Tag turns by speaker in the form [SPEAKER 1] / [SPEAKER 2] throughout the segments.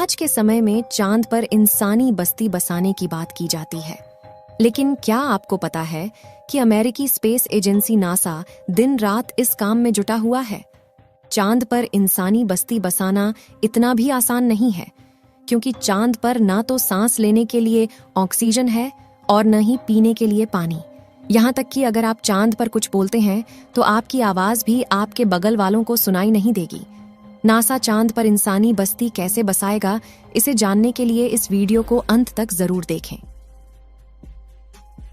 [SPEAKER 1] आज के समय में चांद पर इंसानी बस्ती बसाने की बात की जाती है, लेकिन क्या आपको पता है कि अमेरिकी स्पेस एजेंसी नासा दिन रात इस काम में जुटा हुआ है। चांद पर इंसानी बस्ती बसाना इतना भी आसान नहीं है, क्योंकि चांद पर ना तो सांस लेने के लिए ऑक्सीजन है और न ही पीने के लिए पानी। यहाँ तक कि अगर आप चांद पर कुछ बोलते हैं तो आपकी आवाज भी आपके बगल वालों को सुनाई नहीं देगी। नासा चांद पर इंसानी बस्ती कैसे बसाएगा, इसे जानने के लिए इस वीडियो को अंत तक जरूर देखें।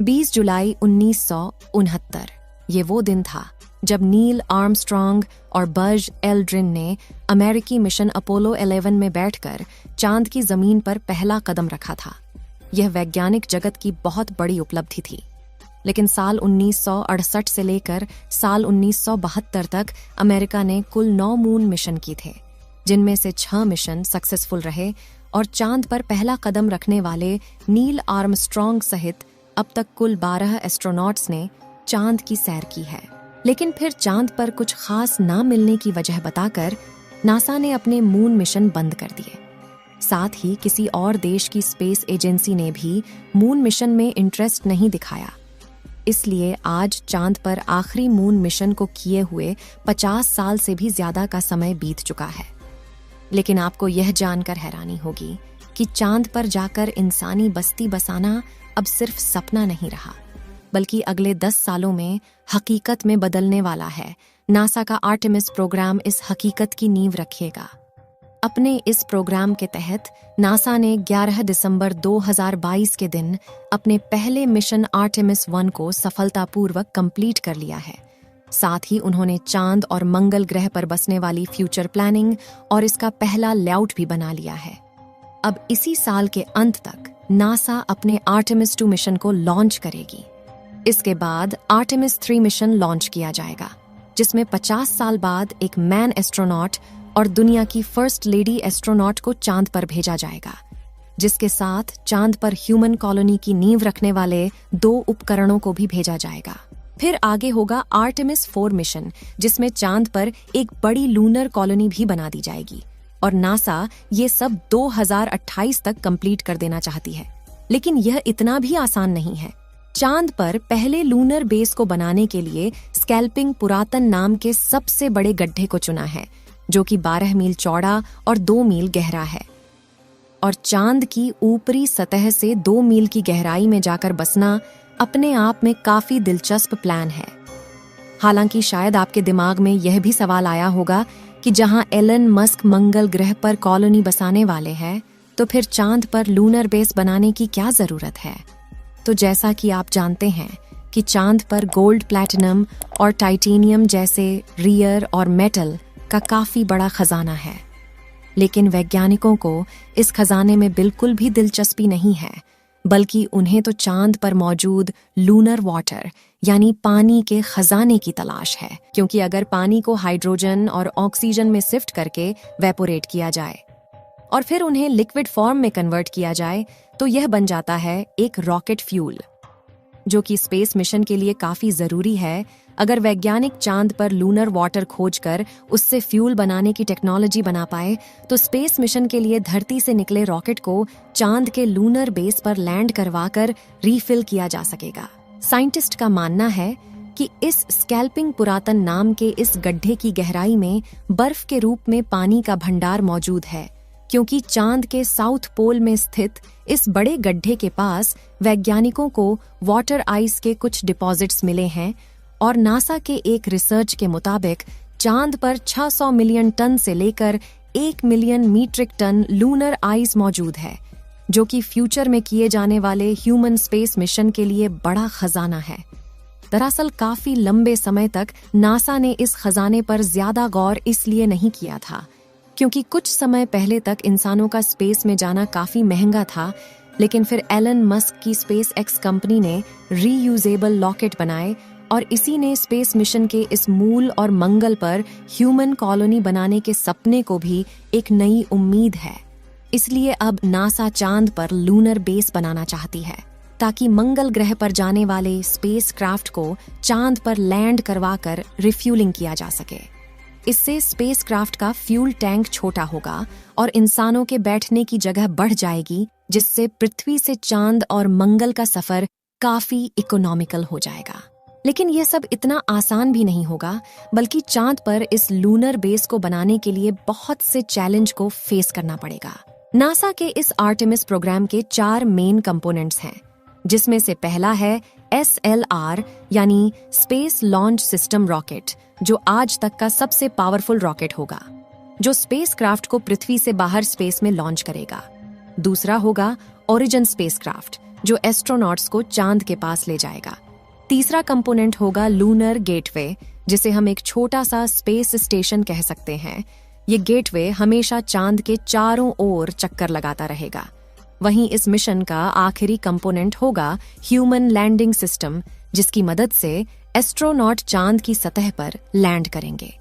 [SPEAKER 1] 20 जुलाई 1969 ये वो दिन था जब नील आर्मस्ट्रॉन्ग और बज एल्ड्रिन ने अमेरिकी मिशन अपोलो 11 में बैठकर चांद की जमीन पर पहला कदम रखा था। यह वैज्ञानिक जगत की बहुत बड़ी उपलब्धि थी, लेकिन साल 1968 से लेकर साल 1972 तक अमेरिका ने कुल 9 मून मिशन किए थे, जिनमें से 6 मिशन सक्सेसफुल रहे और चांद पर पहला कदम रखने वाले नील आर्मस्ट्रॉन्ग सहित अब तक कुल 12 एस्ट्रोनॉट्स ने चांद की सैर की है। लेकिन फिर चांद पर कुछ खास ना मिलने की वजह बताकर नासा ने अपने मून मिशन बंद कर दिए। साथ ही किसी और देश की स्पेस एजेंसी ने भी मून मिशन में इंटरेस्ट नहीं दिखाया। इसलिए आज चांद पर आखिरी मून मिशन को किए हुए 50 साल से भी ज्यादा का समय बीत चुका है। लेकिन आपको यह जानकर हैरानी होगी कि चांद पर जाकर इंसानी बस्ती बसाना अब सिर्फ सपना नहीं रहा, बल्कि अगले 10 सालों में हकीकत में बदलने वाला है। नासा का आर्टेमिस प्रोग्राम इस हकीकत की नींव रखेगा। अपने इस प्रोग्राम के तहत नासा ने 11 दिसंबर 2022 के दिन अपने पहले मिशन आर्टेमिस 1 को सफलतापूर्वक कंप्लीट कर लिया है। साथ ही उन्होंने चांद और मंगल ग्रह पर बसने वाली फ्यूचर प्लानिंग और इसका पहला लेआउट भी बना लिया है। अब इसी साल के अंत तक नासा अपने आर्टेमिस 2 मिशन को लॉन्च करेगी। इसके बाद आर्टेमिस 3 मिशन लॉन्च किया जाएगा, जिसमें 50 साल बाद एक मैन एस्ट्रोनॉट और दुनिया की फर्स्ट लेडी एस्ट्रोनॉट को चांद पर भेजा जाएगा, जिसके साथ चांद पर ह्यूमन कॉलोनी की नींव रखने वाले 2 उपकरणों को भी भेजा जाएगा। फिर आगे होगा आर्टेमिस 4 मिशन, जिसमें चांद पर एक बड़ी लूनर कॉलोनी भी बना दी जाएगी और नासा ये सब 2028 तक कंप्लीट कर देना चाहती है। लेकिन यह इतना भी आसान नहीं है। चांद पर पहले लूनर बेस को बनाने के लिए स्कैल्पिंग पुरातन नाम के सबसे बड़े गड्ढे को चुना है, जो कि 12 मील चौड़ा और 2 मील गहरा है। और चांद की ऊपरी सतह से 2 मील की गहराई में जाकर बसना अपने आप में काफी दिलचस्प प्लान है। हालांकि शायद आपके दिमाग में यह भी सवाल आया होगा कि जहां एलन मस्क मंगल ग्रह पर कॉलोनी बसाने वाले हैं, तो फिर चांद पर लूनर बेस बनाने की क्या जरूरत है। तो जैसा कि आप जानते हैं कि चांद पर गोल्ड, प्लैटिनम और टाइटेनियम जैसे रियर और मेटल का काफी बड़ा खजाना है। लेकिन वैज्ञानिकों को इस खजाने में बिल्कुल भी दिलचस्पी नहीं है, बल्कि उन्हें तो चांद पर मौजूद लूनर वाटर यानी पानी के खजाने की तलाश है। क्योंकि अगर पानी को हाइड्रोजन और ऑक्सीजन में शिफ्ट करके वेपोरेट किया जाए और फिर उन्हें लिक्विड फॉर्म में कन्वर्ट किया जाए, तो यह बन जाता है एक रॉकेट फ्यूल, जो कि स्पेस मिशन के लिए काफी जरूरी है। अगर वैज्ञानिक चांद पर लूनर वाटर खोजकर उससे फ्यूल बनाने की टेक्नोलॉजी बना पाए, तो स्पेस मिशन के लिए धरती से निकले रॉकेट को चांद के लूनर बेस पर लैंड करवाकर रीफिल किया जा सकेगा। साइंटिस्ट का मानना है कि इस स्कैल्पिंग पुरातन नाम के इस गड्ढे की गहराई में बर्फ के रूप में पानी का भंडार मौजूद है, क्योंकि चांद के साउथ पोल में स्थित इस बड़े गड्ढे के पास वैज्ञानिकों को वाटर आइस के कुछ डिपॉजिट्स मिले हैं और नासा के एक रिसर्च के मुताबिक चांद पर 600 मिलियन टन से लेकर 1 million metric ton lunar ice मौजूद है, जो कि फ्यूचर में किए जाने वाले ह्यूमन स्पेस मिशन के लिए बड़ा खजाना है। दरअसल काफी लंबे समय तक नासा ने इस खजाने पर ज्यादा गौर इसलिए नहीं किया था, क्योंकि कुछ समय पहले तक इंसानों का स्पेस में जाना काफी महंगा था। लेकिन फिर एलन मस्क की स्पेस एक्स कंपनी ने रीयूजेबल लॉकेट बनाए और इसी ने स्पेस मिशन के इस मूल और मंगल पर ह्यूमन कॉलोनी बनाने के सपने को भी एक नई उम्मीद है। इसलिए अब नासा चांद पर लूनर बेस बनाना चाहती है, ताकि मंगल ग्रह पर जाने वाले स्पेस क्राफ्ट को चांद पर लैंड करवाकर रिफ्यूलिंग किया जा सके। इससे स्पेसक्राफ्ट का फ्यूल टैंक छोटा होगा और इंसानों के बैठने की जगह बढ़ जाएगी, जिससे पृथ्वी से चांद और मंगल का सफर काफी इकोनॉमिकल हो जाएगा। लेकिन यह सब इतना आसान भी नहीं होगा, बल्कि चांद पर इस लूनर बेस को बनाने के लिए बहुत से चैलेंज को फेस करना पड़ेगा। नासा के इस आर्टेमिस प्रोग्राम के 4 मेन कंपोनेंट्स हैं, जिसमें से पहला है SLR यानी स्पेस लॉन्च सिस्टम रॉकेट, जो आज तक का सबसे पावरफुल रॉकेट होगा, जो स्पेसक्राफ्ट को पृथ्वी से बाहर स्पेस में लॉन्च करेगा। दूसरा होगा ओरिजिन स्पेसक्राफ्ट, जो एस्ट्रोनॉट्स को चांद के पास ले जाएगा। तीसरा कंपोनेंट होगा लूनर गेटवे, जिसे हम एक छोटा सा स्पेस स्टेशन कह सकते हैं। ये गेटवे हमेशा चांद के चारों ओर चक्कर लगाता रहेगा। वहीं इस मिशन का आखिरी कंपोनेंट होगा ह्यूमन लैंडिंग सिस्टम, जिसकी मदद से एस्ट्रोनॉट चांद की सतह पर लैंड करेंगे।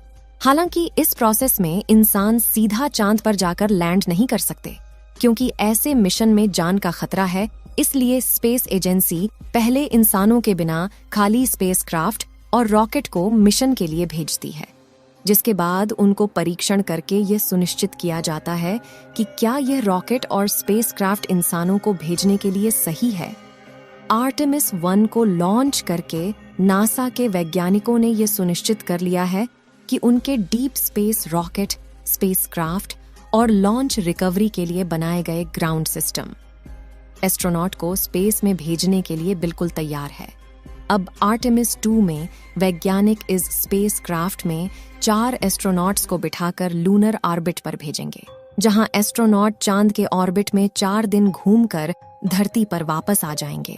[SPEAKER 1] हालांकि इस प्रोसेस में इंसान सीधा चांद पर जाकर लैंड नहीं कर सकते, क्योंकि ऐसे मिशन में जान का खतरा है। इसलिए स्पेस एजेंसी पहले इंसानों के बिना खाली स्पेसक्राफ्ट और रॉकेट को मिशन के लिए भेजती है, जिसके बाद उनको परीक्षण करके ये सुनिश्चित किया जाता है कि क्या यह रॉकेट और स्पेसक्राफ्ट इंसानों को भेजने के लिए सही है। आर्टेमिस 1 को लॉन्च करके नासा के वैज्ञानिकों ने यह सुनिश्चित कर लिया है कि उनके डीप स्पेस रॉकेट, स्पेसक्राफ्ट और लॉन्च रिकवरी के लिए बनाए गए ग्राउंड सिस्टम एस्ट्रोनॉट को स्पेस में भेजने के लिए बिल्कुल तैयार है। अब आर्टेमिस 2 में वैज्ञानिक इस स्पेसक्राफ्ट में 4 एस्ट्रोनॉट्स को बिठाकर लूनर ऑर्बिट पर भेजेंगे, जहां एस्ट्रोनॉट चांद के ऑर्बिट में 4 दिन घूमकर धरती पर वापस आ जाएंगे।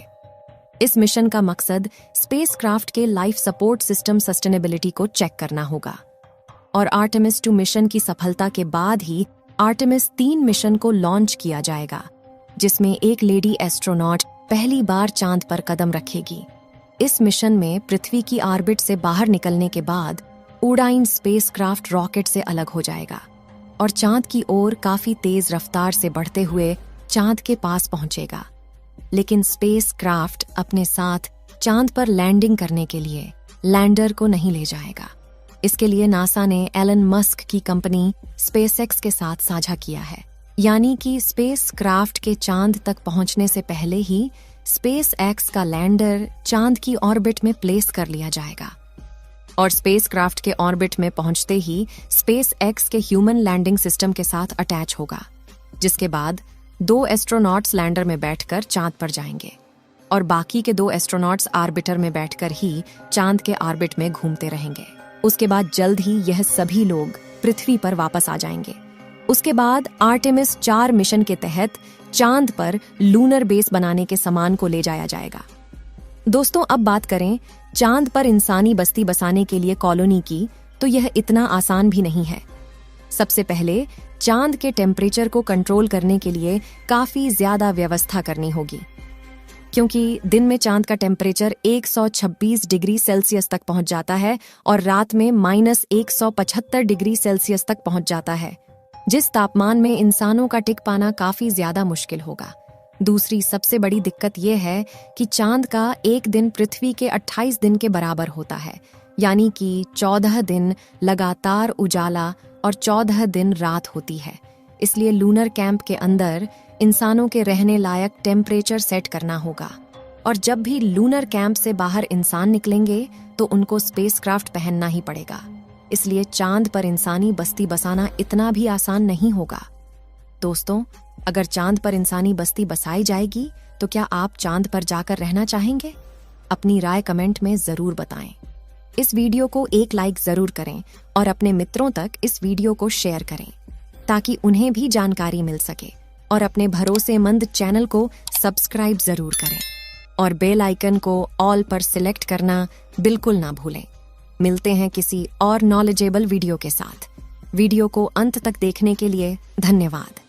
[SPEAKER 1] इस मिशन का मकसद स्पेसक्राफ्ट के लाइफ सपोर्ट सिस्टम सस्टेनेबिलिटी को चेक करना होगा। और आर्टेमिस 2 मिशन की सफलता के बाद ही आर्टेमिस 3 मिशन को लॉन्च किया जाएगा, जिसमें एक लेडी एस्ट्रोनॉट पहली बार चांद पर कदम रखेगी। इस मिशन में पृथ्वी की ऑर्बिट से बाहर निकलने के बाद उड़ाइन स्पेसक्राफ्ट रॉकेट से अलग हो जाएगा और चांद की ओर काफी तेज रफ्तार से बढ़ते हुए चांद के पास पहुंचेगा। लेकिन स्पेसक्राफ्ट अपने साथ चांद पर लैंडिंग करने के लिए लैंडर को नहीं ले जाएगा। इसके लिए नासा ने एलन मस्क की कंपनी स्पेसएक्स के साथ साझा किया है, यानी कि स्पेसक्राफ्ट के चांद तक पहुंचने से पहले ही स्पेसएक्स का लैंडर चांद की ऑर्बिट में प्लेस कर लिया जाएगा और स्पेसक्राफ्ट के ऑर्बिट में पहुंचते ही स्पेसएक्स के ह्यूमन लैंडिंग सिस्टम के साथ अटैच होगा, जिसके बाद 2 एस्ट्रोनॉट्स लैंडर में बैठकर चांद पर जाएंगे और बाकी के 2 एस्ट्रोनॉट्स ऑर्बिटर में बैठकर ही चांद के ऑर्बिट में घूमते रहेंगे। उसके बाद जल्द ही यह सभी लोग पृथ्वी पर वापस आ जाएंगे। उसके बाद आर्टेमिस 4 मिशन के तहत चांद पर लूनर बेस बनाने के सामान को ले जाया जाएगा। दोस्तों, अब बात करें चांद पर इंसानी बस्ती बसाने के लिए कॉलोनी की, तो यह इतना आसान भी नहीं है। सबसे पहले चांद के टेम्परेचर को कंट्रोल करने के लिए काफी ज्यादा व्यवस्था करनी होगी, क्योंकि दिन में चांद का टेम्परेचर 126 डिग्री सेल्सियस तक पहुंच जाता है और रात में -175 डिग्री सेल्सियस तक पहुंच जाता है, जिस तापमान में इंसानों का टिक पाना काफी ज्यादा मुश्किल होगा। दूसरी सबसे बड़ी दिक्कत यह है कि चांद का एक दिन पृथ्वी के 28 दिन के बराबर होता है, यानी कि 14 दिन लगातार उजाला और 14 दिन रात होती है। इसलिए लूनर कैंप के अंदर इंसानों के रहने लायक टेम्परेचर सेट करना होगा और जब भी लूनर कैंप से बाहर इंसान निकलेंगे तो उनको स्पेसक्राफ्ट पहनना ही पड़ेगा। इसलिए चांद पर इंसानी बस्ती बसाना इतना भी आसान नहीं होगा। दोस्तों, अगर चांद पर इंसानी बस्ती बसाई जाएगी तो क्या आप चांद पर जाकर रहना चाहेंगे? अपनी राय कमेंट में जरूर बताएं। इस वीडियो को एक लाइक जरूर करें और अपने मित्रों तक इस वीडियो को शेयर करें ताकि उन्हें भी जानकारी मिल सके, और अपने भरोसेमंद चैनल को सब्सक्राइब जरूर करें और बेल आइकन को ऑल पर सिलेक्ट करना बिल्कुल ना भूलें। मिलते हैं किसी और नॉलेजेबल वीडियो के साथ। वीडियो को अंत तक देखने के लिए धन्यवाद।